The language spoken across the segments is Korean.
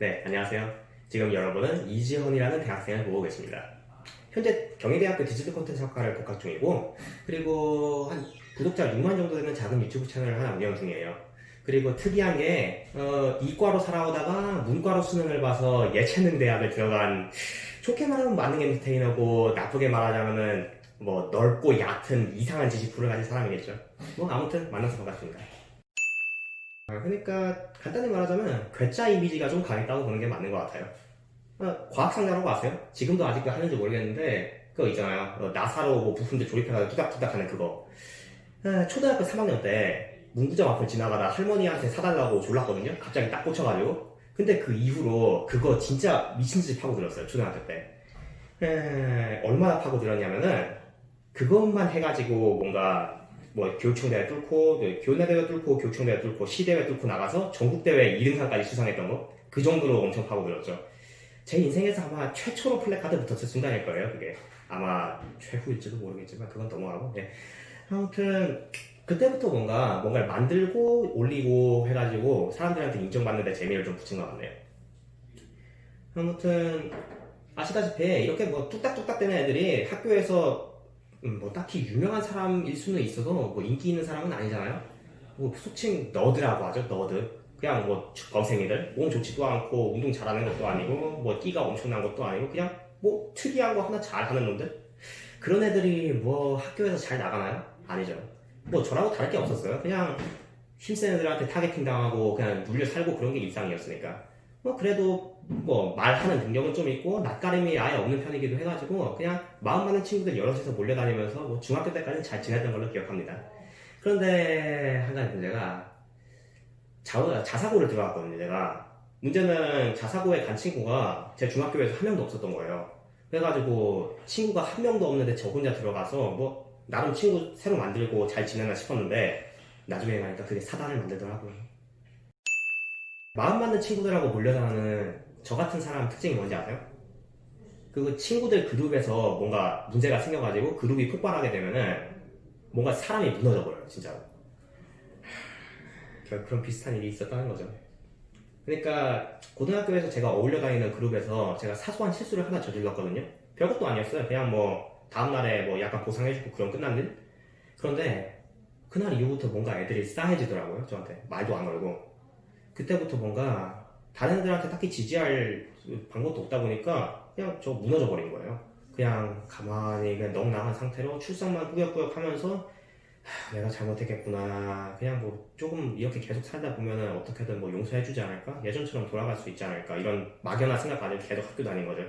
네, 안녕하세요. 지금 여러분은 이지헌이라는 대학생을 보고 계십니다. 현재 경희대학교 디지털 콘텐츠 학과를 복학 중이고, 그리고 한 구독자 6만 정도 되는 작은 유튜브 채널을 하나 운영 중이에요. 그리고 특이한 게, 이과로 살아오다가 문과로 수능을 봐서 예체능 대학을 들어간, 좋게 말하면 만능 엔터테이너고, 나쁘게 말하자면은, 뭐, 넓고 얕은 이상한 지식풀을 가진 사람이겠죠. 뭐, 아무튼 만나서 반갑습니다. 그러니까 간단히 말하자면 괴짜 이미지가 좀 강했다고 보는 게 맞는 것 같아요. 과학상자라고 아세요? 지금도 아직도 하는지 모르겠는데 그거 있잖아요. 나사로 뭐 부품들 조립해가지고 투닥투닥 하는 그거. 초등학교 3학년 때 문구점 앞을 지나가다 할머니한테 사달라고 졸랐거든요. 갑자기 딱 꽂혀가지고. 근데 그 이후로 그거 진짜 미친듯이 파고들었어요. 초등학교 때. 얼마나 파고들었냐면은 그것만 해가지고 뭔가 뭐 교육청대회 뚫고 교내대회 뚫고 교육청대회 뚫고 시대회 뚫고 나가서 전국대회 2등상까지 수상했던 거 그 정도로 엄청 파고들었죠. 제 인생에서 아마 최초로 플래카드 붙었을 순간일 거예요. 그게 아마 최후일지도 모르겠지만 그건 넘어가고. 예. 아무튼 그때부터 뭔가를 만들고 올리고 해가지고 사람들한테 인정받는 데 재미를 좀 붙인 것 같네요. 아무튼 아시다시피 이렇게 뭐 뚝딱뚝딱 되는 애들이 학교에서 뭐 딱히 유명한 사람일 수는 있어도 뭐 인기 있는 사람은 아니잖아요. 뭐 속칭 너드라고 하죠. 너드. 그냥 뭐 범생이들 몸 좋지도 않고 운동 잘하는 것도 아니고 뭐 끼가 엄청난 것도 아니고 그냥 뭐 특이한 거 하나 잘하는 놈들. 그런 애들이 뭐 학교에서 잘 나가나요? 아니죠. 뭐 저라고 다를 게 없었어요. 그냥 힘센 애들한테 타겟팅 당하고 그냥 눌려 살고 그런 게 일상이었으니까. 뭐 그래도 뭐 말하는 능력은 좀 있고 낯가림이 아예 없는 편이기도 해가지고 그냥 마음 맞는 친구들 여럿이서 몰려다니면서 뭐 중학교 때까지는 잘 지냈던 걸로 기억합니다. 그런데 한 가지 문제가 자사고를 들어갔거든요. 내가 문제는 자사고에 간 친구가 제 중학교에서 한 명도 없었던 거예요. 그래가지고 친구가 한 명도 없는데 저 혼자 들어가서 뭐 나름 친구 새로 만들고 잘 지내나 싶었는데 나중에 가니까 그게 사단을 만들더라고요. 마음 맞는 친구들하고 몰려다니는 저 같은 사람 특징이 뭔지 아세요? 그 친구들 그룹에서 뭔가 문제가 생겨가지고 그룹이 폭발하게 되면은 뭔가 사람이 무너져 버려요, 진짜로. 그런 비슷한 일이 있었다는 거죠. 그러니까 고등학교에서 제가 어울려 다니는 그룹에서 제가 사소한 실수를 하나 저질렀거든요. 별것도 아니었어요. 그냥 뭐 다음날에 뭐 약간 보상해주고 그럼 끝난 일? 그런데 그날 이후부터 뭔가 애들이 싸해지더라고요. 저한테 말도 안 걸고. 그때부터 뭔가 다른 애들한테 딱히 지지할 방법도 없다 보니까 그냥 저 무너져 버린 거예요. 그냥 가만히 그냥 넋 나간 상태로 출석만 꾸역꾸역 하면서 내가 잘못했겠구나. 그냥 뭐 조금 이렇게 계속 살다 보면은 어떻게든 뭐 용서해주지 않을까? 예전처럼 돌아갈 수 있지 않을까? 이런 막연한 생각 가지고 계속 학교 다닌 거죠.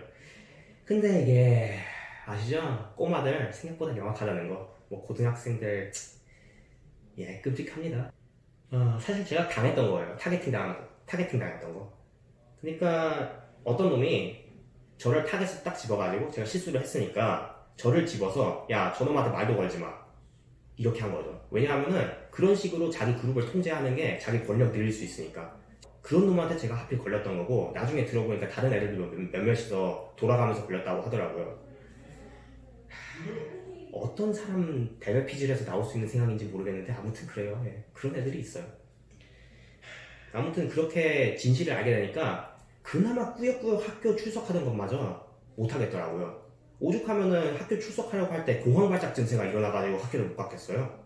근데 이게 아시죠? 꼬마들 생각보다 명확하다는 거. 뭐 고등학생들 예 끔찍합니다. 사실 제가 당했던 거예요. 타겟팅 당했던 거. 그러니까 어떤 놈이 저를 타겟에 딱 집어가지고 제가 실수를 했으니까 저를 집어서 야 저놈한테 말도 걸지 마. 이렇게 한 거죠. 왜냐하면은 그런 식으로 자기 그룹을 통제하는 게 자기 권력 늘릴 수 있으니까. 그런 놈한테 제가 하필 걸렸던 거고 나중에 들어보니까 다른 애들도 몇몇이서 돌아가면서 걸렸다고 하더라고요. 어떤 사람 대회 피질에서 나올 수 있는 생각인지 모르겠는데 아무튼 그래요. 예. 그런 애들이 있어요. 아무튼 그렇게 진실을 알게 되니까 그나마 꾸역꾸역 학교 출석하던 것마저 못하겠더라고요. 오죽하면은 학교 출석하려고 할 때 공황발작 증세가 일어나가지고 학교를 못 갔겠어요.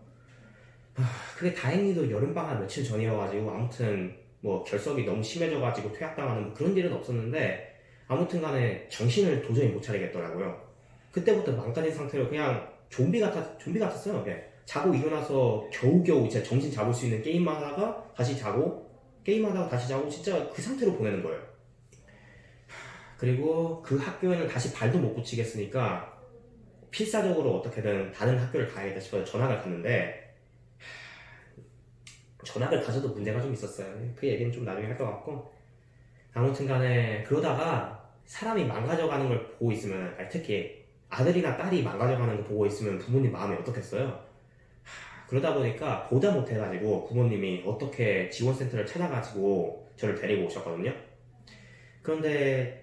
그게 다행히도 여름방학 며칠 전이어가지고 아무튼 뭐 결석이 너무 심해져가지고 퇴학당하는 뭐 그런 일은 없었는데 아무튼 간에 정신을 도저히 못 차리겠더라고요. 그때부터 망가진 상태로 그냥 좀비 같았어요. 예. 자고 일어나서 겨우겨우 이제 정신 잡을 수 있는 게임만 하다가 다시 자고 게임하다가 다시 자고 진짜 그 상태로 보내는 거예요. 그리고 그 학교에는 다시 발도 못 붙이겠으니까 필사적으로 어떻게든 다른 학교를 가야겠다 싶어서 전학을 갔는데 전학을 가서도 문제가 좀 있었어요. 그 얘기는 좀 나중에 할 것 같고 아무튼 간에 그러다가 사람이 망가져가는 걸 보고 있으면 특히 아들이나 딸이 망가져가는 거 보고 있으면 부모님 마음이 어떻겠어요? 그러다 보니까 보다 못해가지고 부모님이 어떻게 지원센터를 찾아가지고 저를 데리고 오셨거든요. 그런데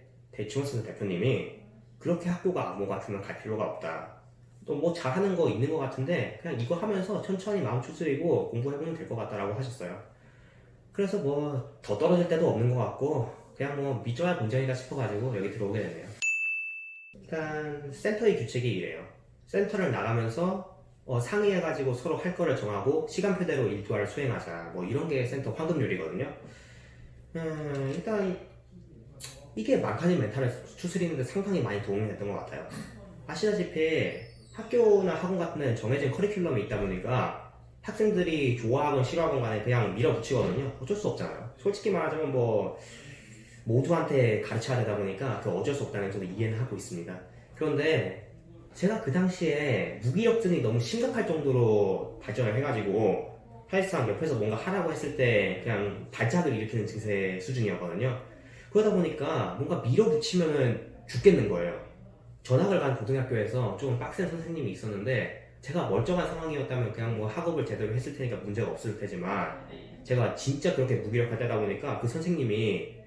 지원센터 대표님이 그렇게 학교가 암호 같으면 갈 필요가 없다. 또 뭐 잘하는 거 있는 것 같은데 그냥 이거 하면서 천천히 마음 추스리고 공부해보면 될 것 같다라고 하셨어요. 그래서 뭐 더 떨어질 때도 없는 것 같고 그냥 뭐 믿져야 본전이다 싶어가지고 여기 들어오게 됐네요. 일단 센터의 규칙이 이래요. 센터를 나가면서 상의해가지고 서로 할 거를 정하고 시간표대로 일과를 수행하자, 뭐 이런 게 센터 황금률이거든요. 일단 이게 마카님 멘탈을 추스리는데 상당히 많이 도움이 됐던 것 같아요. 아시다시피 학교나 학원 같은 데는 정해진 커리큘럼이 있다 보니까 학생들이 좋아하건 싫어하건 간에 그냥 밀어붙이거든요. 어쩔 수 없잖아요. 솔직히 말하자면 뭐 모두한테 가르쳐야 되다 보니까 그 어쩔 수 없다는 저도 이해는 하고 있습니다. 그런데 제가 그 당시에 무기력증이 너무 심각할 정도로 발전을 해가지고 사실상 옆에서 뭔가 하라고 했을 때 그냥 발작을 일으키는 증세 수준이었거든요. 그러다 보니까 뭔가 밀어붙이면은 죽겠는 거예요. 전학을 간 고등학교에서 조금 빡센 선생님이 있었는데 제가 멀쩡한 상황이었다면 그냥 뭐 학업을 제대로 했을 테니까 문제가 없을 테지만 제가 진짜 그렇게 무기력할 때다 보니까 그 선생님이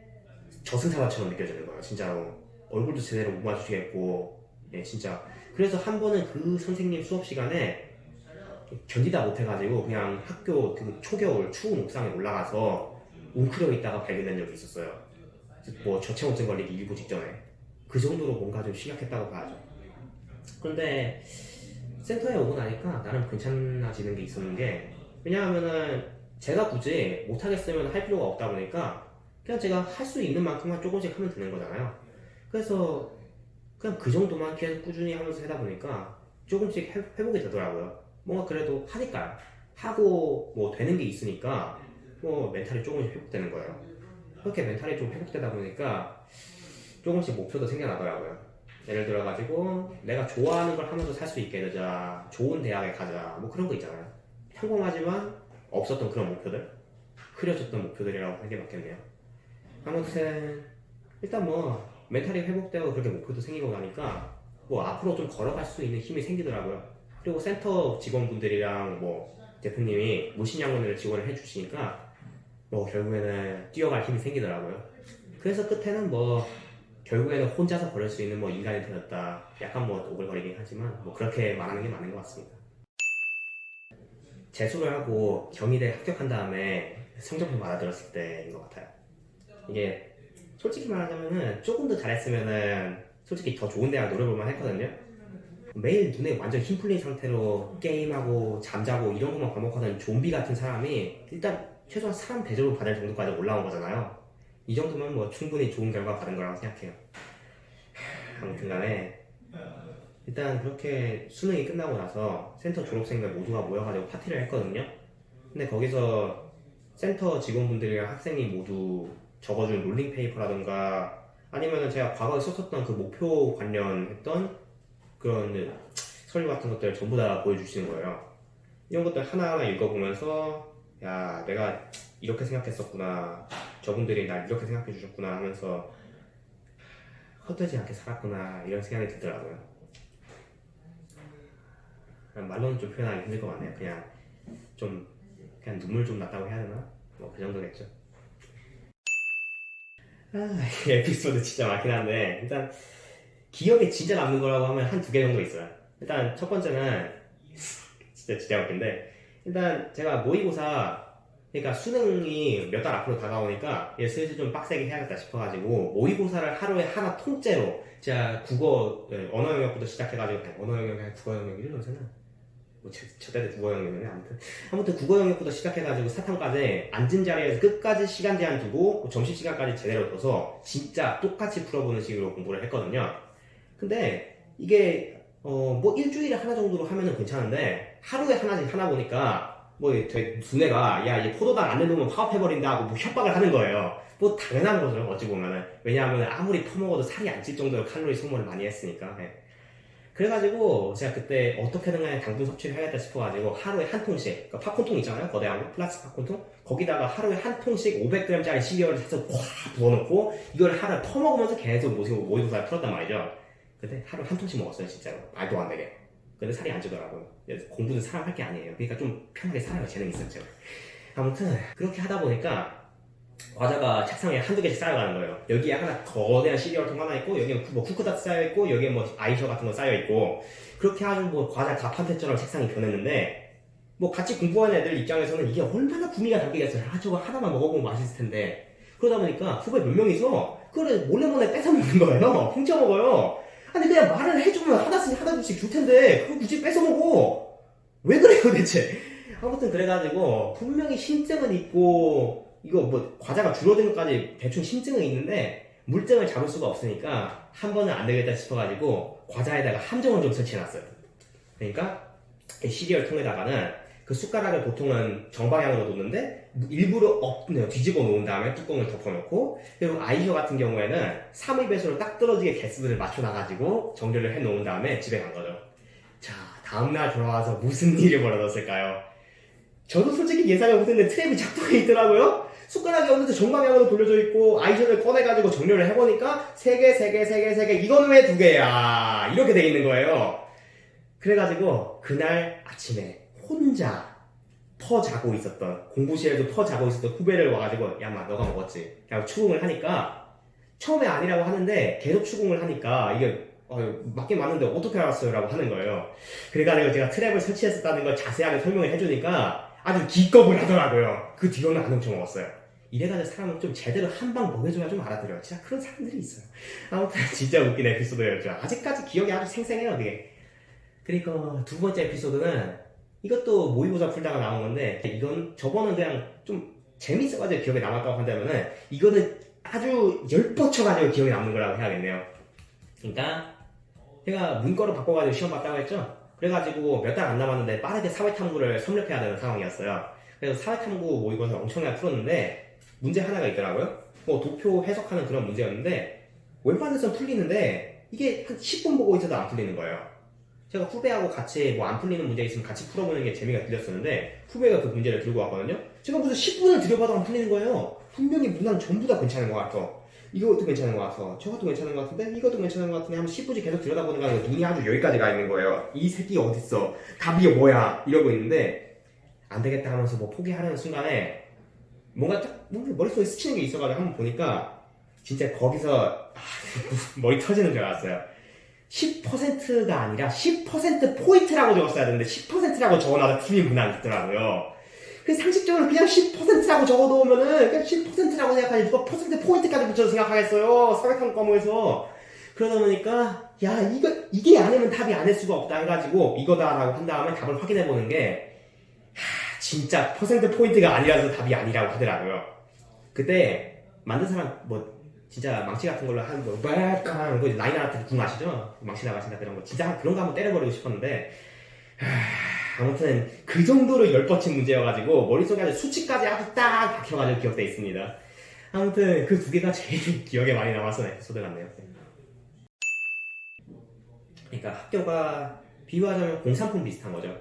저승사자처럼 느껴지는 거예요. 진짜로 얼굴도 제대로 못 마주치겠고, 예, 진짜. 그래서 한 번은 그 선생님 수업 시간에 견디다 못해가지고 그냥 학교 그 초겨울 추운 옥상에 올라가서 웅크려 있다가 발견된 적이 있었어요. 뭐 저체온증 걸리기 일부 직전에. 그 정도로 뭔가 좀 심각했다고 봐야죠. 그런데 센터에 오고 나니까 나름 괜찮아지는 게 있었는 게, 왜냐하면은 제가 굳이 못하겠으면 할 필요가 없다 보니까 그냥 제가 할 수 있는 만큼만 조금씩 하면 되는 거잖아요. 그래서 그냥 그 정도만 계속 꾸준히 하면서 하다 보니까 조금씩 회복이 되더라고요. 뭔가 그래도 하니까요. 하고 뭐 되는 게 있으니까 뭐 멘탈이 조금씩 회복되는 거예요. 그렇게 멘탈이 좀 회복되다 보니까 조금씩 목표도 생겨나더라고요. 예를 들어가지고 내가 좋아하는 걸 하면서 살 수 있게 되자, 좋은 대학에 가자, 뭐 그런 거 있잖아요. 평범하지만 없었던 그런 목표들, 흐려졌던 목표들이라고 하는 게 맞겠네요. 아무튼 일단 뭐 멘탈이 회복되고 그렇게 목표도 생기고 나니까 뭐 앞으로 좀 걸어갈 수 있는 힘이 생기더라고요. 그리고 센터 직원분들이랑 뭐 대표님이 무신양원을 지원을 해주시니까 뭐 결국에는 뛰어갈 힘이 생기더라고요. 그래서 끝에는 뭐 결국에는 혼자서 걸을 수 있는 뭐 인간이 되었다, 약간 뭐 오글거리긴 하지만 뭐 그렇게 말하는 게 맞는 것 같습니다. 재수를 하고 경희대 합격한 다음에 성적표 받아들었을 때인 것 같아요. 이게 솔직히 말하자면은 조금 더 잘했으면은 솔직히 더 좋은 대학 노려볼만 했거든요. 매일 눈에 완전 힘 풀린 상태로 게임하고 잠자고 이런 것만 반복하는 좀비 같은 사람이 일단 최소한 사람 대접을 받을 정도까지 올라온 거잖아요. 이 정도면 뭐 충분히 좋은 결과 받은 거라고 생각해요. 아무튼 간에 일단 그렇게 수능이 끝나고 나서 센터 졸업생들 모두가 모여가지고 파티를 했거든요. 근데 거기서 센터 직원분들이랑 학생이 모두 적어준 롤링페이퍼라던가 아니면은 제가 과거에 썼었던 그 목표 관련했던 그런 서류 같은 것들 전부 다 보여주시는 거예요. 이런 것들 하나하나 읽어보면서 야, 내가 이렇게 생각했었구나, 저분들이 날 이렇게 생각해 주셨구나 하면서 헛되지 않게 살았구나, 이런 생각이 들더라고요. 말로는 좀 표현하기 힘들 것 같네요. 그냥 눈물 좀 났다고 해야 되나? 뭐 그 정도겠죠. 이 에피소드 진짜 많긴 한데 일단 기억에 진짜 남는 거라고 하면 한 두 개 정도 있어요. 일단 첫 번째는 진짜 웃긴데, 일단 제가 모의고사, 그러니까 수능이 몇 달 앞으로 다가오니까 얘 슬슬 좀 빡세게 해야겠다 싶어가지고 모의고사를 하루에 하나 통째로 제가 국어, 언어 영역부터 시작해가지고, 아니, 언어 영역이 아니라 국어 영역 이러잖아. 뭐 저 때도 국어 영역이네. 아무튼 국어 영역부터 시작해가지고 사탐까지 앉은 자리에서 끝까지 시간 제한 두고 점심시간까지 제대로 둬서 진짜 똑같이 풀어보는 식으로 공부를 했거든요. 근데 이게 뭐 일주일에 하나 정도로 하면은 괜찮은데 하루에 하나씩 하나 보니까 뭐 두뇌가 야, 이 포도당 안 내놓으면 파업해버린다 하고 뭐 협박을 하는 거예요. 뭐 당연한 거죠, 어찌 보면은. 왜냐하면 아무리 퍼먹어도 살이 안 찔 정도로 칼로리 소모를 많이 했으니까. 네. 그래가지고 제가 그때 어떻게든 간에 당분 섭취를 해야겠다 싶어가지고 하루에 한 통씩, 그러니까 팝콘통 있잖아요, 거대한 거, 플라스틱 팝콘통, 거기다가 하루에 한 통씩 500g짜리 시리얼을 사서 꽉 부어놓고 이걸 하루에 퍼먹으면서 계속 모의고사를 풀었단 말이죠. 근데 하루에 한 통씩 먹었어요, 진짜로. 말도 안 되게. 근데 살이 안 찌더라고요. 공부는 사람 할 게 아니에요. 그러니까 좀 편하게 살아요, 재능이 있었죠. 아무튼 그렇게 하다 보니까 과자가 책상에 한두 개씩 쌓여가는 거예요. 여기에 하나 거대한 시리얼통 하나 있고, 여기에 뭐 쿠크다트 쌓여있고, 여기에 뭐 아이셔 같은 거 쌓여있고, 그렇게 아주 뭐 과자 가판대처럼 책상이 변했는데, 뭐 같이 공부하는 애들 입장에서는 이게 얼마나 구미가 담기겠어요. 아, 저거 하나만 먹어보면 맛있을 텐데. 그러다 보니까 후배 몇 명이서 그거를 몰래 뺏어 먹는 거예요. 훔쳐 먹어요. 아니 그냥 말을 해주면 하나씩 줄 텐데 그거 굳이 뺏어 먹어. 왜 그래요 대체? 아무튼 그래가지고 분명히 심증은 있고 이거 뭐 과자가 줄어든 것까지 대충 심증은 있는데 물증을 잡을 수가 없으니까 한 번은 안 되겠다 싶어가지고 과자에다가 함정을 좀 설치해놨어요. 그러니까 시리얼 통에다가는 그 숟가락을 보통은 정방향으로 놓는데 일부러 뒤집어 놓은 다음에 뚜껑을 덮어놓고, 그리고 아이셔 같은 경우에는 3의 배수로 딱 떨어지게 개수를 맞춰놔가지고 정렬을 해놓은 다음에 집에 간 거죠. 자, 다음날 돌아와서 무슨 일이 벌어졌을까요? 저도 솔직히 예상을 못했는데 트랩이 작동해 있더라고요. 숟가락이 어느새 정방향으로 돌려져 있고 아이셔를 꺼내가지고 정렬을 해보니까 3개 이건 왜 2개야 이렇게 돼 있는 거예요. 그래가지고 그날 아침에 혼자 자고 있었던, 공부실에도 자고 있었던 후배를 와가지고 야 마 너가 먹었지? 라고 추궁을 하니까, 처음에 아니라고 하는데 계속 추궁을 하니까 이게 맞긴 맞는데 어떻게 알았어요? 라고 하는 거예요. 그래가지고 제가 트랩을 설치했었다는 걸 자세하게 설명을 해주니까 아주 기겁을 하더라고요. 그 뒤로는 안 훔쳐먹었어요. 이래가지고 사람은 좀 제대로 한 방 먹여줘야 좀 알아들어요. 진짜 그런 사람들이 있어요. 아무튼 진짜 웃긴 에피소드였죠. 아직까지 기억이 아주 생생해요 그게. 그리고 두 번째 에피소드는 이것도 모의고사 풀다가 나온 건데, 이건 저번은 그냥 좀 재밌어가지고 기억에 남았다고 한다면은 이거는 아주 열뻗쳐가지고 기억에 남는 거라고 해야겠네요. 그러니까 제가 문과로 바꿔가지고 시험 봤다고 했죠. 그래가지고 몇 달 안 남았는데 빠르게 사회탐구를 섭렵해야 되는 상황이었어요. 그래서 사회탐구 모의고사 엄청나게 풀었는데 문제 하나가 있더라고요. 뭐 도표 해석하는 그런 문제였는데 웬만해서는 풀리는데 이게 한 10분 보고 있어도 안 풀리는 거예요. 제가 후배하고 같이 뭐 안 풀리는 문제 있으면 같이 풀어보는 게 재미가 들렸었는데 후배가 그 문제를 들고 왔거든요. 제가 무슨 10분을 들여봐도 안 풀리는 거예요. 분명히 문항 전부 다 괜찮은 것 같아. 이것도 괜찮은 것 같아. 저것도 괜찮은 것 같은데 이것도 괜찮은 것 같은데 한 10분씩 계속 들여다보니까 눈이 아주 여기까지 가 있는 거예요. 이 새끼 어딨어? 답이 뭐야? 이러고 있는데 안 되겠다 하면서 뭐 포기하려는 순간에 뭔가 머릿속에 스치는 게 있어가지고 한번 보니까 진짜 거기서 머리 터지는 줄 알았어요. 10%가 아니라 10%포인트라고 적었어야 되는데 10%라고 적어놔도 틀린 문항이 있더라고요. 그래서 상식적으로 그냥 10%라고 적어놓으면은 그냥 10%라고 생각하지 누가 퍼센트 포인트까지 붙여서 생각하겠어요. 사회탐구 과목에서. 그러다 보니까 야 이게 아니면 답이 아닐 수가 없다 해가지고 이거다라고 한 다음에 답을 확인해보는 게 진짜 퍼센트 포인트가 아니라서 답이 아니라고 하더라고요. 그때 만든 사람 뭐 진짜 망치 같은 걸로 한 뭐 라인 아트 궁 아시죠? 망치 나가신다 그런 거 진짜 그런 거 한번 때려버리고 싶었는데 아무튼 그 정도로 열뻗친 문제여가지고 머릿속에 아주 수치까지 아주 딱 박혀가지고 기억돼 있습니다. 아무튼 그 두 개가 제일 기억에 많이 남았던 에피소드 같네요. 그러니까 학교가 비유하자면 공산품 비슷한 거죠.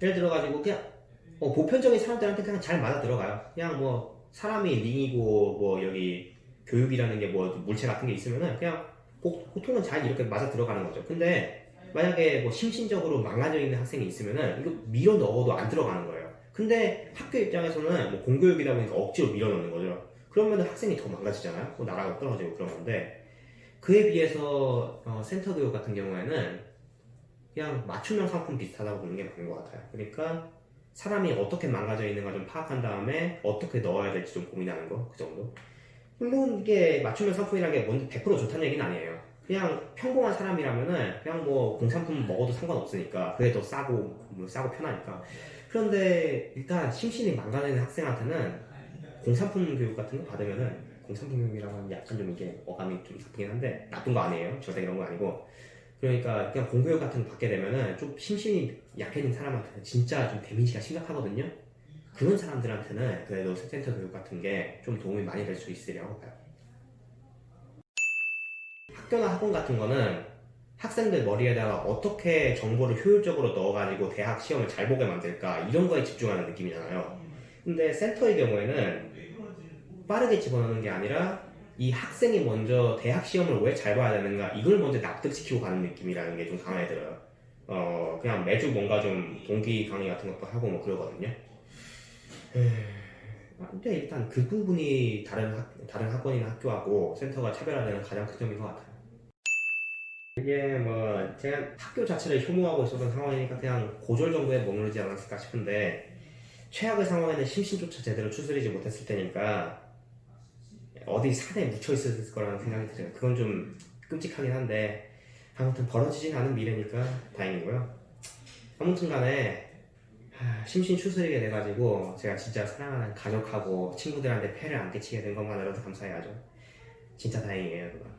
예를 들어가지고 그냥 보편적인 사람들한테 그냥 잘 맞아 들어가요. 그냥 뭐 사람이 링이고 뭐 여기 교육이라는 게 뭐 물체 같은 게 있으면은 그냥 보통은 잘 이렇게 맞아 들어가는 거죠. 근데 만약에 뭐 심신적으로 망가져 있는 학생이 있으면은 이거 밀어 넣어도 안 들어가는 거예요. 근데 학교 입장에서는 뭐 공교육이다 보니까 억지로 밀어 넣는 거죠. 그러면 학생이 더 망가지잖아요. 뭐 나라가 떨어지고 그런 건데, 그에 비해서 센터 교육 같은 경우에는 그냥 맞춤형 상품 비슷하다고 보는 게 맞는 것 같아요. 그러니까 사람이 어떻게 망가져 있는가 좀 파악한 다음에 어떻게 넣어야 될지 좀 고민하는 거, 그 정도. 물론 이게 맞춤형 상품이라는 게 뭔지 100% 좋다는 얘기는 아니에요. 그냥 평범한 사람이라면은 그냥 뭐 공산품 먹어도 상관없으니까 그게 더 싸고 편하니까. 그런데 일단 심신이 망가지는 학생한테는 공산품 교육 같은 거 받으면은, 공산품 교육이라고 하면 약간 좀 이게 어감이 좀 나쁘긴 한데 나쁜 거 아니에요. 절대 이런 거 아니고. 그러니까 그냥 공교육 같은 거 받게 되면은 좀 심신이 약해진 사람한테는 진짜 좀 데미지가 심각하거든요. 그런 사람들한테는 그래도 센터 교육 같은 게 좀 도움이 많이 될 수 있으려고 봐요. 학교나 학원 같은 거는 학생들 머리에다가 어떻게 정보를 효율적으로 넣어가지고 대학 시험을 잘 보게 만들까 이런 거에 집중하는 느낌이잖아요. 근데 센터의 경우에는 빠르게 집어넣는 게 아니라 이 학생이 먼저 대학 시험을 왜 잘 봐야 되는가 이걸 먼저 납득시키고 가는 느낌이라는 게 좀 강하게 들어요. 그냥 매주 뭔가 좀 동기 강의 같은 것도 하고 뭐 그러거든요. 근데 일단 그 부분이 다른 학원이나 학교하고 센터가 차별화되는 가장 큰 점인 것 같아요. 이게 뭐 제가 학교 자체를 혐오하고 있었던 상황이니까 그냥 고졸 정도에 머무르지 않았을까 싶은데, 최악의 상황에는 심신조차 제대로 추스리지 못했을 테니까 어디 산에 묻혀 있었을 거라는 생각이 들어요. 그건 좀 끔찍하긴 한데 아무튼 벌어지진 않은 미래니까 다행이고요. 아무튼 간에 심신추스리게 돼가지고 제가 진짜 사랑하는 가족하고 친구들한테 폐를 안 끼치게 된 것만으로도 감사해야죠. 진짜 다행이에요 그건.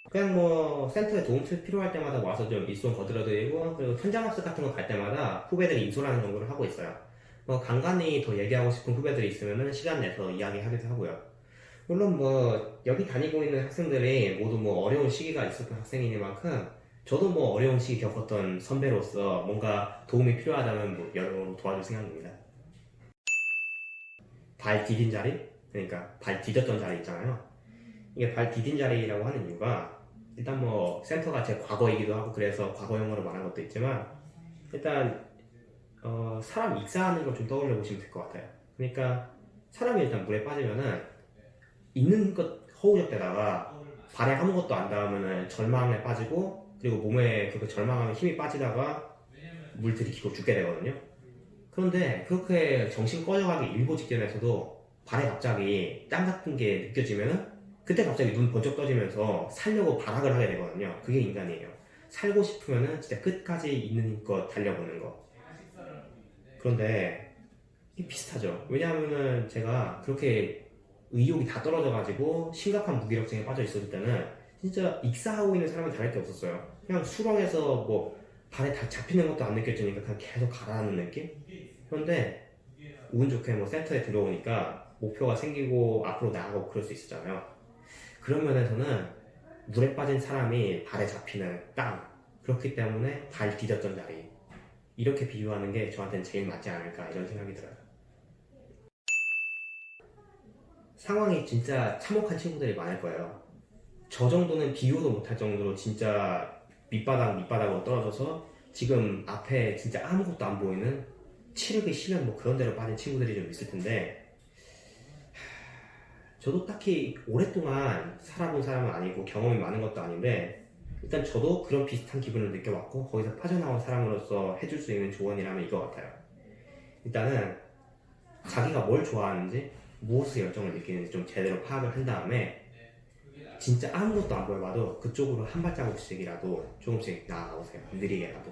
그냥 뭐 센터에 도움 필요할 때마다 와서 좀 일손 거들어드리고, 그리고 현장 학습 같은 거 갈 때마다 후배들이 인솔하는 정도를 하고 있어요. 뭐 간간히 더 얘기하고 싶은 후배들이 있으면은 시간 내서 이야기하기도 하고요. 물론 뭐 여기 다니고 있는 학생들이 모두 뭐 어려운 시기가 있었던 학생이니만큼 저도 뭐 어려운 시기 겪었던 선배로서 뭔가 도움이 필요하다면 뭐 여러모로 도와줄 생각입니다. 발 디딘 자리? 그러니까 발 디뎠던 자리 있잖아요. 이게 발 디딘 자리라고 하는 이유가 일단 뭐 센터가 제 과거이기도 하고 그래서 과거형으로 말한 것도 있지만 일단 사람 익사하는 걸 좀 떠올려 보시면 될 것 같아요. 그러니까 사람이 일단 물에 빠지면은 있는 것 허우적대다가 발에 아무것도 안 닿으면은 절망에 빠지고, 그리고 몸에 그 절망하면 힘이 빠지다가 물 들이키고 죽게 되거든요. 그런데 그렇게 정신 꺼져가기 일보 직전에서도 발에 갑자기 땀 같은 게 느껴지면은 그때 갑자기 눈 번쩍 떠지면서 살려고 발악을 하게 되거든요. 그게 인간이에요. 살고 싶으면은 진짜 끝까지 있는 힘껏 달려보는 거. 그런데 이게 비슷하죠. 왜냐하면은 제가 그렇게 의욕이 다 떨어져가지고 심각한 무기력증에 빠져 있을 때는 진짜 익사하고 있는 사람은 다를 게 없었어요. 그냥 수렁에서 뭐 발에 다 잡히는 것도 안 느껴지니까 그냥 계속 가라앉는 느낌? 그런데 운 좋게 뭐 센터에 들어오니까 목표가 생기고 앞으로 나아가고 그럴 수 있었잖아요. 그런 면에서는 물에 빠진 사람이 발에 잡히는 땅, 그렇기 때문에 발 디뎠던 자리, 이렇게 비유하는 게 저한테는 제일 맞지 않을까 이런 생각이 들어요. 상황이 진짜 참혹한 친구들이 많을 거예요. 저 정도는 비교도 못할 정도로 진짜 밑바닥으로 떨어져서 지금 앞에 진짜 아무것도 안 보이는 체력이 심한 뭐 그런 데로 빠진 친구들이 좀 있을 텐데, 저도 딱히 오랫동안 살아본 사람은 아니고 경험이 많은 것도 아닌데 일단 저도 그런 비슷한 기분을 느껴봤고 거기서 빠져나온 사람으로서 해줄 수 있는 조언이라면 이거 같아요. 일단은 자기가 뭘 좋아하는지 무엇에 열정을 느끼는지 좀 제대로 파악을 한 다음에 진짜 아무것도 안 보여봐도 그쪽으로 한 발자국씩이라도 조금씩 나아가보세요. 느리게라도.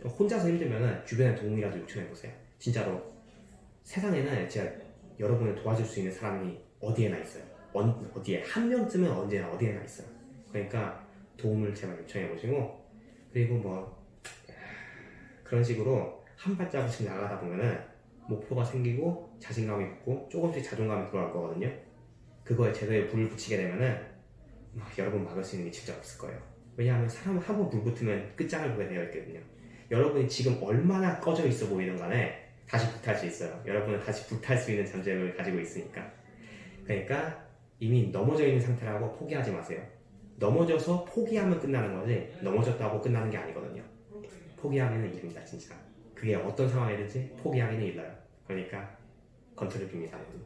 혼자서 힘들면은 주변에 도움이라도 요청해보세요. 진짜로 세상에는 진짜 여러분을 도와줄 수 있는 사람이 어디에나 있어요. 어디에 한 명쯤은 언제나 어디에나 있어요. 그러니까 도움을 제발 요청해보시고, 그리고 뭐 그런 식으로 한 발자국씩 나가다 보면은 목표가 생기고 자신감이 붙고 조금씩 자존감이 들어갈 거거든요. 그거에 제대로 불을 붙이게 되면은 여러분 막을 수 있는 게 진짜 없을 거예요. 왜냐하면 사람은 한 번 불 붙으면 끝장을 보게 되어 있거든요. 여러분이 지금 얼마나 꺼져 있어 보이든 간에 다시 불탈 수 있어요. 여러분은 다시 불탈 수 있는 잠재력을 가지고 있으니까. 그러니까 이미 넘어져 있는 상태라고 포기하지 마세요. 넘어져서 포기하면 끝나는 거지 넘어졌다고 끝나는 게 아니거든요. 포기하기는 일입니다 진짜. 그게 어떤 상황이든지 포기하기는 일러요. 그러니까 건투를 빕니다 모두.